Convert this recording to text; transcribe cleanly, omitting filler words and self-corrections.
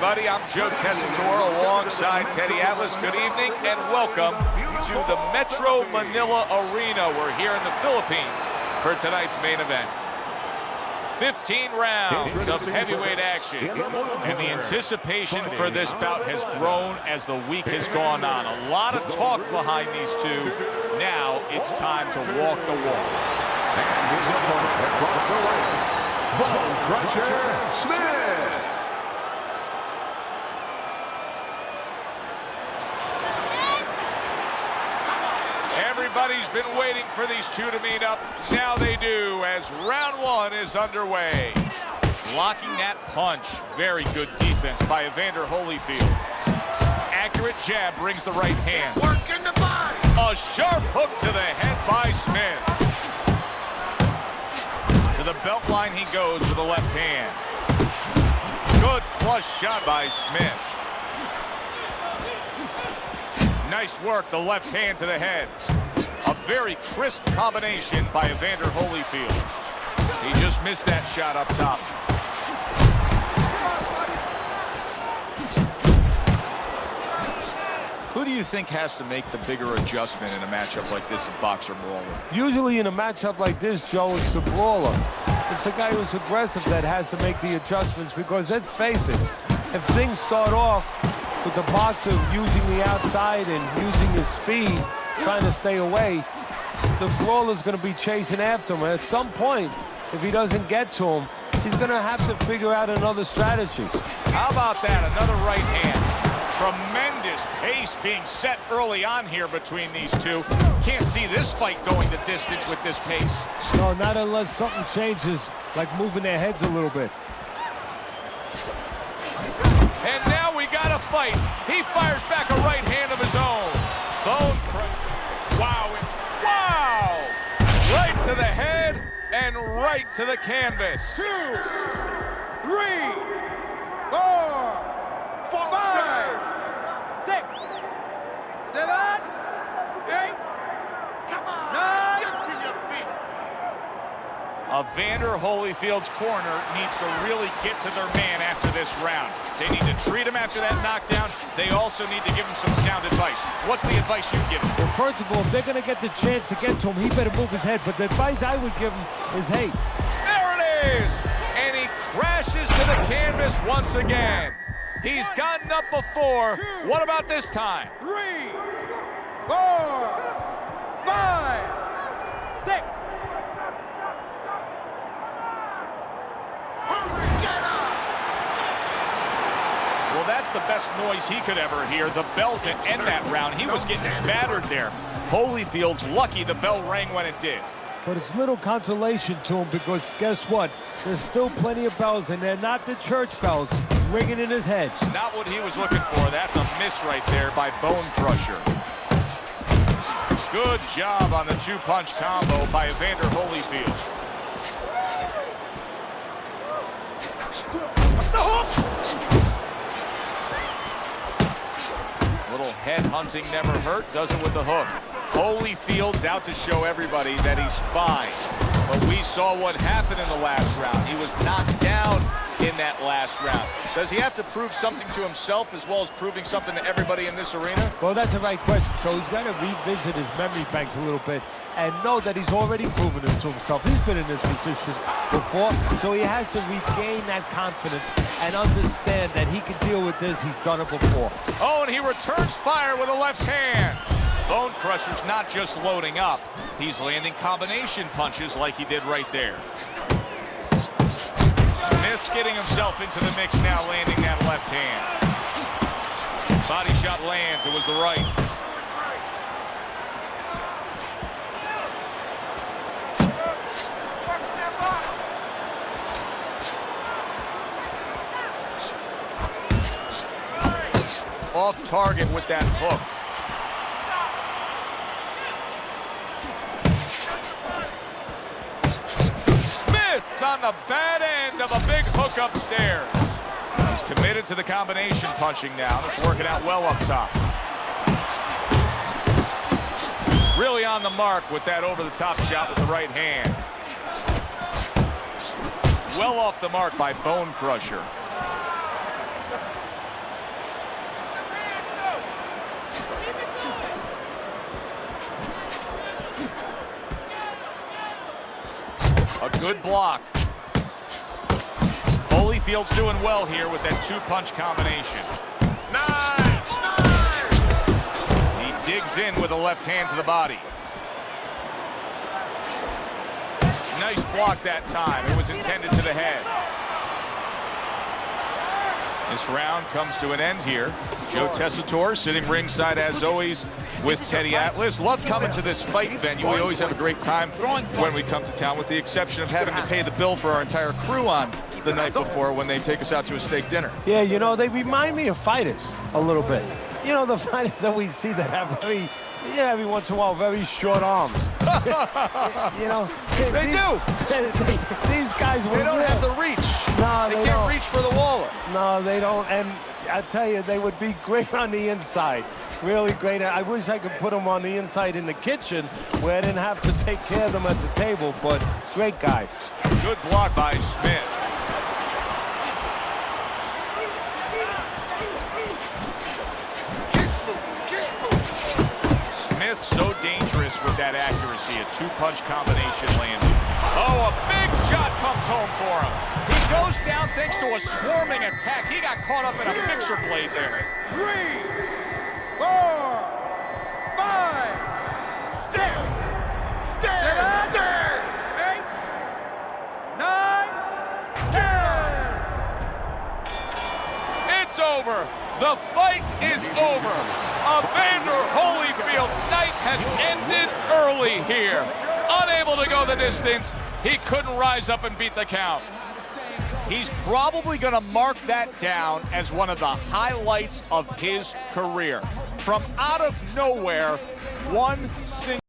everybody. I'm Joe Tessitore alongside Teddy Atlas. Good evening and welcome to the Metro Manila Arena. We're here in the Philippines for tonight's main event. 15 rounds of heavyweight action, and the anticipation for this bout has grown as the week has gone on. A lot of talk behind these two. Now it's time to walk the walk. And his opponent across the ring, Bonecrusher Smith. Everybody's been waiting for these two to meet up. Now they do, as round one is underway. Blocking that punch. Very good defense by Evander Holyfield. Accurate jab brings the right hand. Working the body. A sharp hook to the head by Smith. To the belt line he goes with the left hand. Good flush shot by Smith. Nice work, the left hand to the head. A very crisp combination by Evander Holyfield. He just missed that shot up top. Who do you think has to make the bigger adjustment in a matchup like this in boxer brawler? Usually in a matchup like this, Joe, it's the brawler. It's the guy who's aggressive that has to make the adjustments, because let's face it, if things start off with the boxer using the outside and using his speed, trying to stay away, the brawler's going to be chasing after him. And at some point, if he doesn't get to him, he's going to have to figure out another strategy. How about that? Another right hand. Tremendous pace being set early on here between these two. Can't see this fight going the distance with this pace. No, not unless something changes, like moving their heads a little bit. And now we got a fight. He fires back a right hand of his own. Wow. Wow! Right to the head and right to the canvas. 2, 3, 4, 5, 6, 7, 8, 9. Get to your feet. Evander Holyfield's corner needs to really get to their man after this round. They need to treat him after that knockdown. They also need to give him some sound advice. What's the advice you give him? Well, first of all, if they're going to get the chance to get to him, he better move his head. But the advice I would give him is, hey. There it is! And he crashes to the canvas once again. He's gotten up before. What about this time? 3, 4, 5, 6. Well, that's the best noise he could ever hear. The bell to end that round. He was getting battered there. Holyfield's lucky the bell rang when it did. But it's little consolation to him, because guess what? There's still plenty of bells, and they're not the church bells ringing in his head. Not what he was looking for. That's a miss right there by Bonecrusher. Good job on the two-punch combo by Evander Holyfield. Little head hunting never hurt, does it with the hook. Holyfield's out to show everybody that he's fine. But we saw what happened in the last round. He was knocked down in that last round. Does he have to prove something to himself as well as proving something to everybody in this arena? Well, that's the right question. So he's got to revisit his memory banks a little bit and know that he's already proven it to himself. He's been in this position before, so he has to regain that confidence and understand that he can deal with this. He's done it before. Oh, and he returns fire with a left hand. Bonecrusher's not just loading up. He's landing combination punches like he did right there. Smith's getting himself into the mix now, landing that left hand. Body shot lands. It was the right. Off target with that hook. Smith's on the bad end of a big hook upstairs. He's committed to the combination punching now. It's working out well up top. Really on the mark with that over-the-top shot with the right hand. Well off the mark by Bonecrusher. A good block. Holyfield's doing well here with that two-punch combination. Nice! He digs in with a left hand to the body. Nice block that time. It was intended to the head. This round comes to an end here. Joe Tessitore sitting ringside as always with Teddy Atlas. Love coming to this fight venue. We always have a great time when we come to town, with the exception of having to pay the bill for our entire crew on the night before when they take us out to a steak dinner. Yeah, you know, they remind me of fighters a little bit. You know, the fighters that we see that have very, every once in a while, very short arms. You know, They do. These guys They don't have the reach. No, They they can't don't. reach for the Waller. No, they don't. And I tell you, they would be great on the inside. Really great. I wish I could put them on the inside in the kitchen where I didn't have to take care of them at the table, but great guys. Good block by Smith. Smith so dangerous with that accuracy. A two-punch combination landed. Oh, a big shot comes home for him. He goes down thanks to a swarming attack. He got caught up in a mixer blade there. 3, 4, 5, 6, 7, 8, 9, 10. It's over. The fight is over. Evander Holyfield's night has ended early here. Unable to go the distance, he couldn't rise up and beat the count. He's probably going to mark that down as one of the highlights of his career. From out of nowhere, one single